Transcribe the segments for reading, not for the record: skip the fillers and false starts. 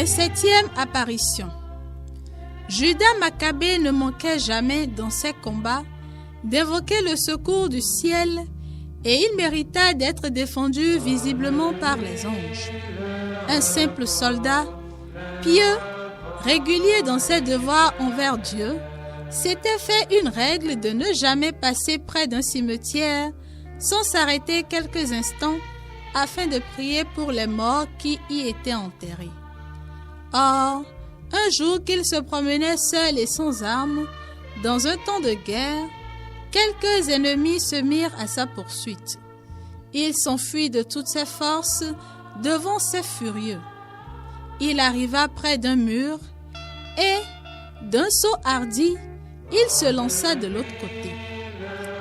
27e apparition. Judas Maccabée ne manquait jamais dans ses combats d'invoquer le secours du ciel et il mérita d'être défendu visiblement par les anges. Un simple soldat, pieux, régulier dans ses devoirs envers Dieu, s'était fait une règle de ne jamais passer près d'un cimetière sans s'arrêter quelques instants afin de prier pour les morts qui y étaient enterrés. Or, un jour qu'il se promenait seul et sans armes, dans un temps de guerre, quelques ennemis se mirent à sa poursuite. Il s'enfuit de toutes ses forces devant ces furieux. Il arriva près d'un mur et, d'un saut hardi, il se lança de l'autre côté.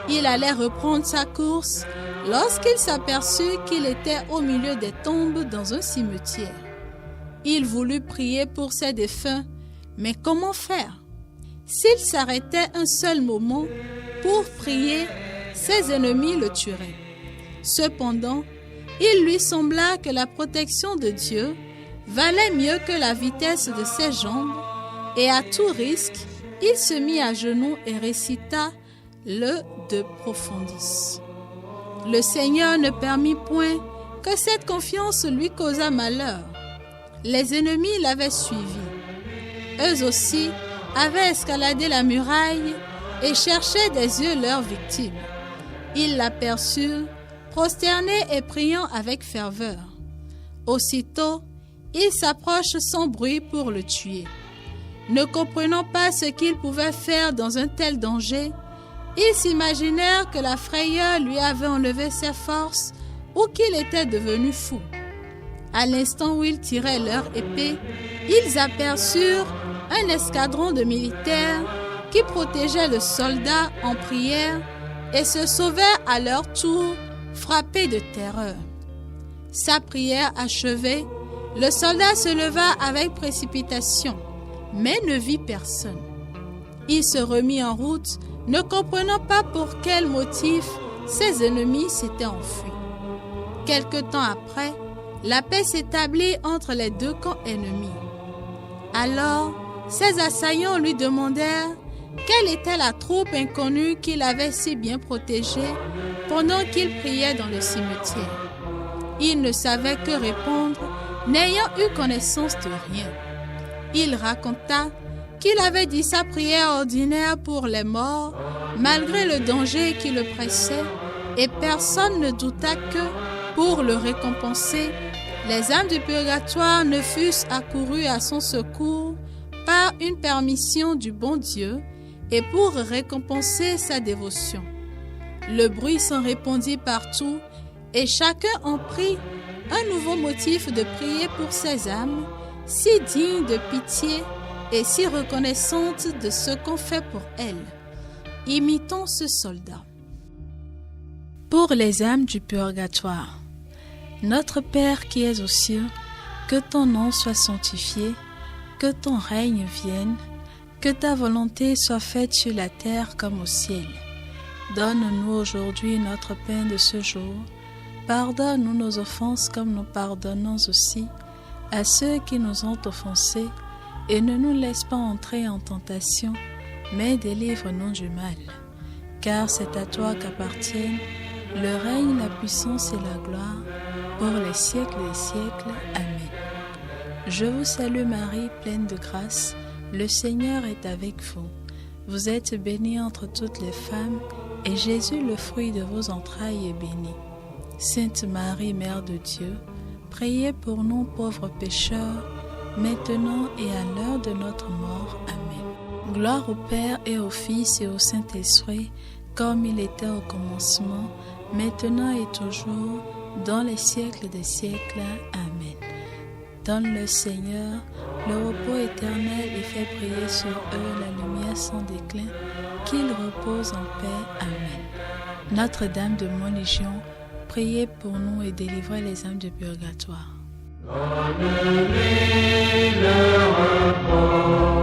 Il allait reprendre sa course lorsqu'il s'aperçut qu'il était au milieu des tombes dans un cimetière. Il voulut prier pour ses défunts, mais comment faire? S'il s'arrêtait un seul moment pour prier, ses ennemis le tueraient. Cependant, il lui sembla que la protection de Dieu valait mieux que la vitesse de ses jambes, et à tout risque, il se mit à genoux et récita le De Profundis. Le Seigneur ne permit point que cette confiance lui causât malheur. Les ennemis l'avaient suivi. Eux aussi avaient escaladé la muraille et cherchaient des yeux leurs victimes. Ils l'aperçurent, prosterné et priant avec ferveur. Aussitôt, ils s'approchent sans bruit pour le tuer. Ne comprenant pas ce qu'ils pouvaient faire dans un tel danger, ils s'imaginèrent que la frayeur lui avait enlevé ses forces ou qu'il était devenu fou. À l'instant où ils tiraient leur épée, ils aperçurent un escadron de militaires qui protégeait le soldat en prière et se sauvèrent à leur tour, frappés de terreur. Sa prière achevée, le soldat se leva avec précipitation, mais ne vit personne. Il se remit en route, ne comprenant pas pour quel motif ses ennemis s'étaient enfuis. Quelque temps après, la paix s'établit entre les deux camps ennemis. Alors, ses assaillants lui demandèrent quelle était la troupe inconnue qu'il avait si bien protégée pendant qu'il priait dans le cimetière. Il ne savait que répondre, n'ayant eu connaissance de rien. Il raconta qu'il avait dit sa prière ordinaire pour les morts, malgré le danger qui le pressait, et personne ne douta que, pour le récompenser, les âmes du purgatoire ne fussent accourues à son secours par une permission du bon Dieu et pour récompenser sa dévotion. Le bruit s'en répandit partout et chacun en prit un nouveau motif de prier pour ses âmes, si dignes de pitié et si reconnaissantes de ce qu'on fait pour elles. Imitons ce soldat. Pour les âmes du purgatoire. Notre Père qui es aux cieux, que ton nom soit sanctifié, que ton règne vienne, que ta volonté soit faite sur la terre comme au ciel. Donne-nous aujourd'hui notre pain de ce jour. Pardonne-nous nos offenses comme nous pardonnons aussi à ceux qui nous ont offensés, et ne nous laisse pas entrer en tentation, mais délivre-nous du mal. Car c'est à toi qu'appartiennent le règne, la puissance et la gloire, pour les siècles des siècles. Amen. Je vous salue Marie, pleine de grâce, le Seigneur est avec vous. Vous êtes bénie entre toutes les femmes, et Jésus, le fruit de vos entrailles, est béni. Sainte Marie, Mère de Dieu, priez pour nous pauvres pécheurs, maintenant et à l'heure de notre mort. Amen. Gloire au Père et au Fils et au Saint-Esprit, comme il était au commencement, maintenant et toujours, dans les siècles des siècles. Amen. Donne le Seigneur le repos éternel et fais briller sur eux la lumière sans déclin, qu'ils reposent en paix. Amen. Notre-Dame de Montlégion, priez pour nous et délivrez les âmes du purgatoire. Donne-lui le repos.